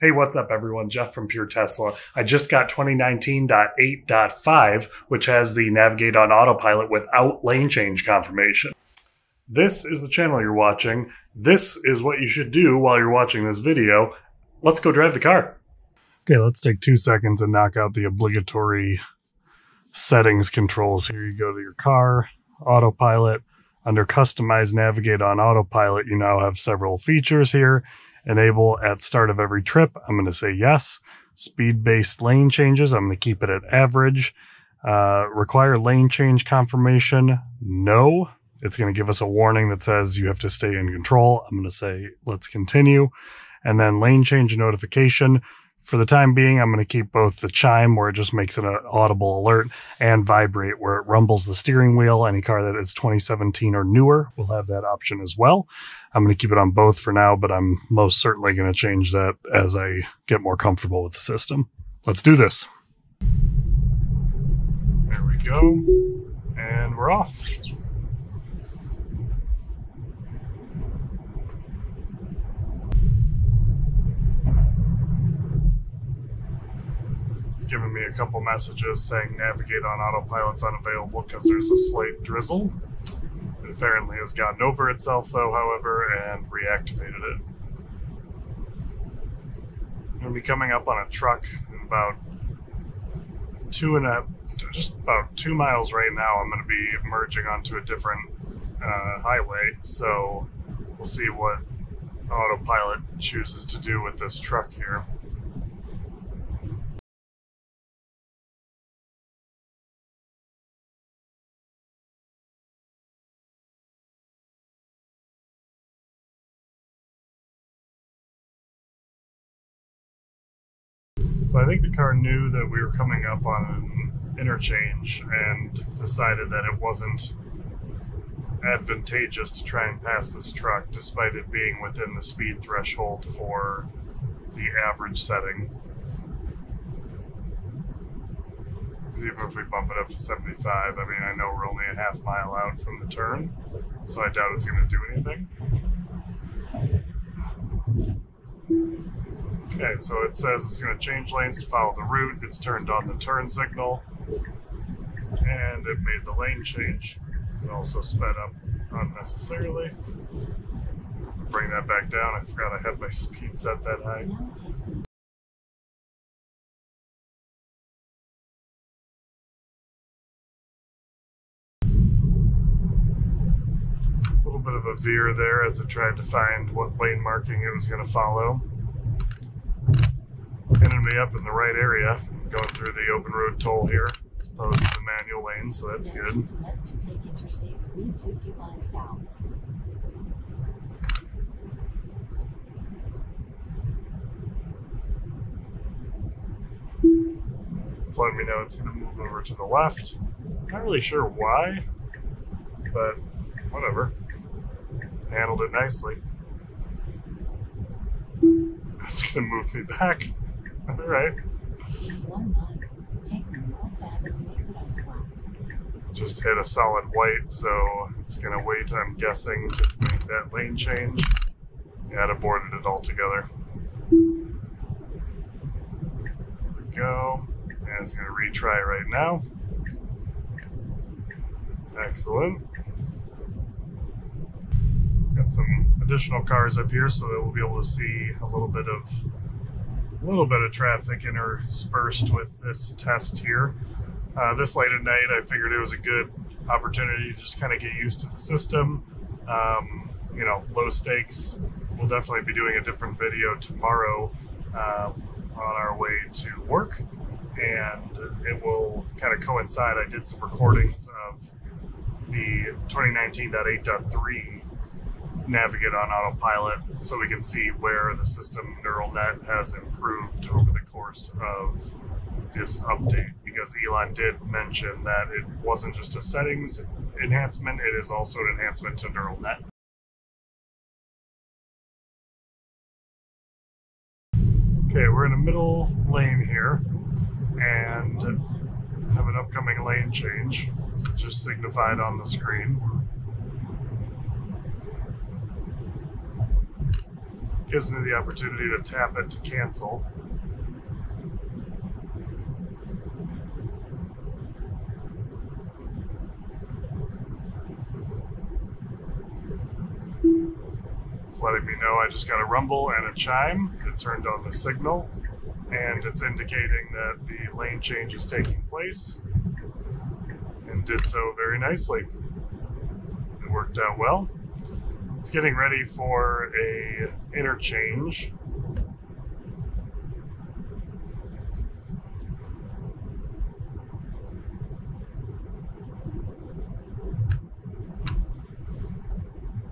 Hey, what's up everyone? Jeff from Pure Tesla. I just got 2019.8.5, which has the Navigate on Autopilot without lane change confirmation. This is the channel you're watching. This is what you should do while you're watching this video. Let's go drive the car. Okay, let's take 2 seconds and knock out the obligatory settings controls here. You go to your car, Autopilot. Under Customize Navigate on Autopilot, you now have several features here. Enable at start of every trip. I'm going to say yes. Speed-based lane changes. I'm going to keep it at average. Require lane change confirmation. No. It's going to give us a warning that says you have to stay in control. I'm going to say let's continue. And then lane change notification. For the time being, I'm going to keep both the chime, where it just makes it an audible alert, and vibrate, where it rumbles the steering wheel. Any car that is 2017 or newer will have that option as well. I'm going to keep it on both for now, but I'm most certainly going to change that as I get more comfortable with the system. Let's do this. There we go. And we're off. Giving me a couple messages saying Navigate on Autopilot's unavailable because there's a slight drizzle. It apparently has gotten over itself though, however, and reactivated it. I'm going to be coming up on a truck in about just about 2 miles right now. I'm going to be merging onto a different highway, so we'll see what Autopilot chooses to do with this truck here. So I think the car knew that we were coming up on an interchange and decided that it wasn't advantageous to try and pass this truck, despite it being within the speed threshold for the average setting. Because even if we bump it up to 75, I mean, I know we're only a half mile out from the turn, so I doubt it's going to do anything. Okay, so it says it's going to change lanes to follow the route. It's turned on the turn signal, and it made the lane change. It also sped up unnecessarily. Bring that back down. I forgot I had my speed set that high. A little bit of a veer there as it tried to find what lane marking it was going to follow. Ended me up in the right area, going through the open road toll here, as opposed to the manual lane, so that's good. Left to take Interstate 355 south. It's letting me know it's going to move over to the left. Not really sure why, but whatever. Handled it nicely. That's going to move me back. All right. 1 mile. Take the North Avenue exit on the right. Just hit a solid white, so it's going to wait, I'm guessing, to make that lane change. Yeah, it aborted it altogether. There we go. And it's going to retry right now. Excellent. Got some additional cars up here so that we'll be able to see a little bit of traffic interspersed with this test here. This late at night, I figured it was a good opportunity to just kind of get used to the system. You know, low stakes. We'll definitely be doing a different video tomorrow on our way to work, and it will kind of coincide. I did some recordings of the 2019.8.3 Navigate on Autopilot, so we can see where the system neural net has improved over the course of this update, because Elon did mention that it wasn't just a settings enhancement, it is also an enhancement to neural net. Okay, we're in a middle lane here and have an upcoming lane change, just signified on the screen. Gives me the opportunity to tap it to cancel. It's letting me know I just got a rumble and a chime. It turned on the signal, and it's indicating that the lane change is taking place, and did so very nicely. It worked out well. It's getting ready for a interchange.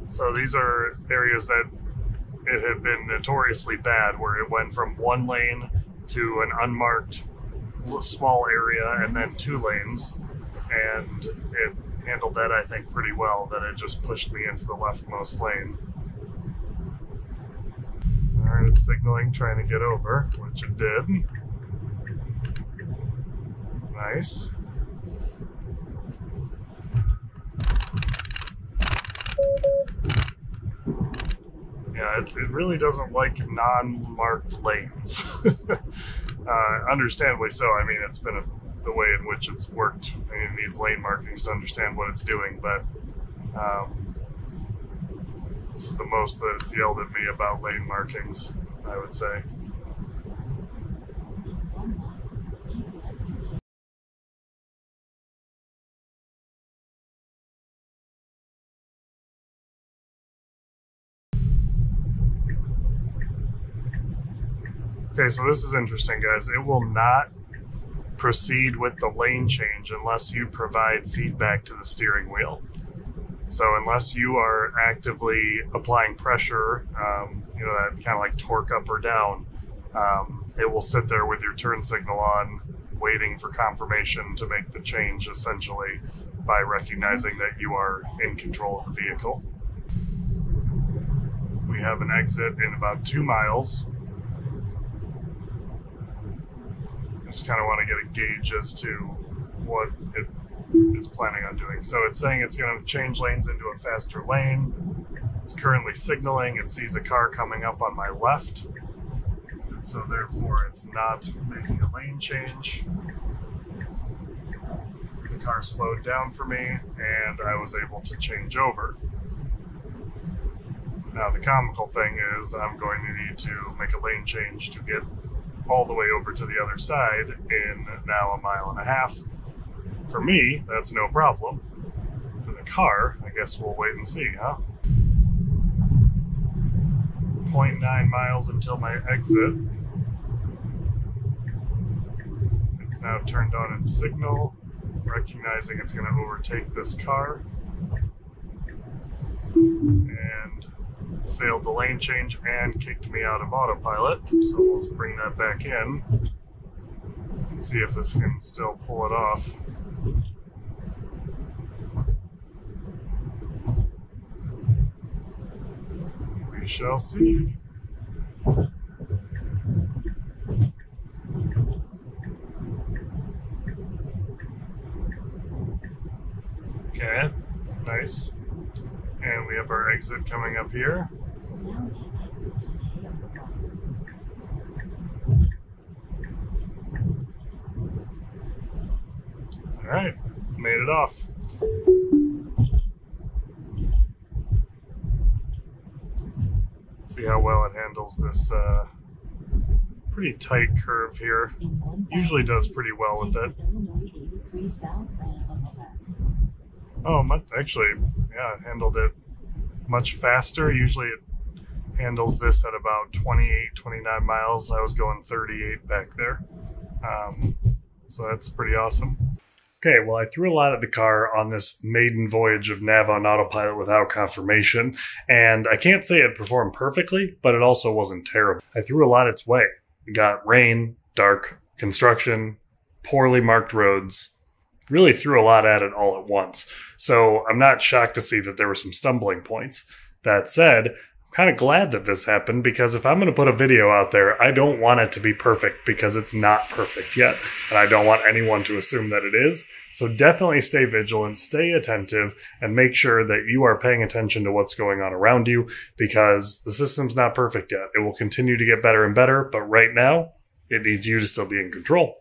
So these are areas that it had been notoriously bad, where it went from one lane to an unmarked small area and then 2 lanes, and it handled that, I think, pretty well, that it just pushed me into the leftmost lane. Alright, it's signaling, trying to get over, which it did. Nice. Yeah, it really doesn't like non-marked lanes. Understandably so. I mean, it's been the way in which it's worked. I mean, it needs lane markings to understand what it's doing, but this is the most that it's yelled at me about lane markings, I would say. Okay, so this is interesting, guys. It will not proceed with the lane change unless you provide feedback to the steering wheel. So unless you are actively applying pressure, you know, that kind of like torque up or down, it will sit there with your turn signal on, waiting for confirmation to make the change, essentially, by recognizing that you are in control of the vehicle. We have an exit in about 2 miles. I just kind of want to get a gauge as to what it is planning on doing. So it's saying it's going to change lanes into a faster lane. It's currently signaling. It sees a car coming up on my left. And so therefore it's not making a lane change. The car slowed down for me and I was able to change over. Now the comical thing is I'm going to need to make a lane change to get all the way over to the other side in now 1.5 miles. For me, that's no problem. For the car, I guess we'll wait and see, huh? 0.9 miles until my exit. It's now turned on its signal, recognizing it's going to overtake this car. And failed the lane change and kicked me out of autopilot. So we'll bring that back in and see if this can still pull it off. We shall see. Okay, nice. And we have our exit coming up here. Now take exit 10A of the road. Alright, made it off. Let's see how well it handles this pretty tight curve here. Usually does pretty well with it. Illinois 83 south ramp on the left. Oh, actually, yeah, it handled it much faster. Usually it handles this at about 28, 29 miles. I was going 38 back there. So that's pretty awesome. Okay, well, I threw a lot at the car on this maiden voyage of nav on autopilot without confirmation, and I can't say it performed perfectly, but it also wasn't terrible. I threw a lot its way. We got rain, dark, construction, poorly marked roads. Really threw a lot at it all at once. So I'm not shocked to see that there were some stumbling points. That said, I'm kind of glad that this happened, because if I'm going to put a video out there, I don't want it to be perfect, because it's not perfect yet. And I don't want anyone to assume that it is. So definitely stay vigilant, stay attentive, and make sure that you are paying attention to what's going on around you, because the system's not perfect yet. It will continue to get better and better, but right now, it needs you to still be in control.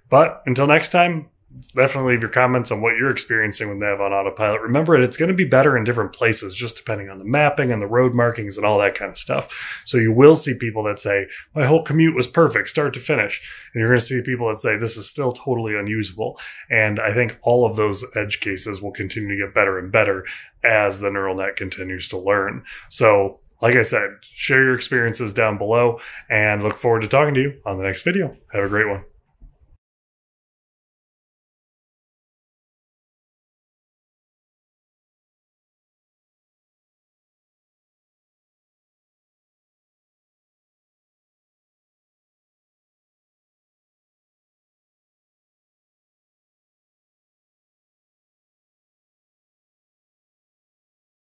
But until next time, definitely leave your comments on what you're experiencing with Nav on Autopilot. Remember, it's going to be better in different places, just depending on the mapping and the road markings and all that kind of stuff. So you will see people that say, my whole commute was perfect, start to finish. And you're going to see people that say, this is still totally unusable. And I think all of those edge cases will continue to get better and better as the neural net continues to learn. So, like I said, share your experiences down below and look forward to talking to you on the next video. Have a great one.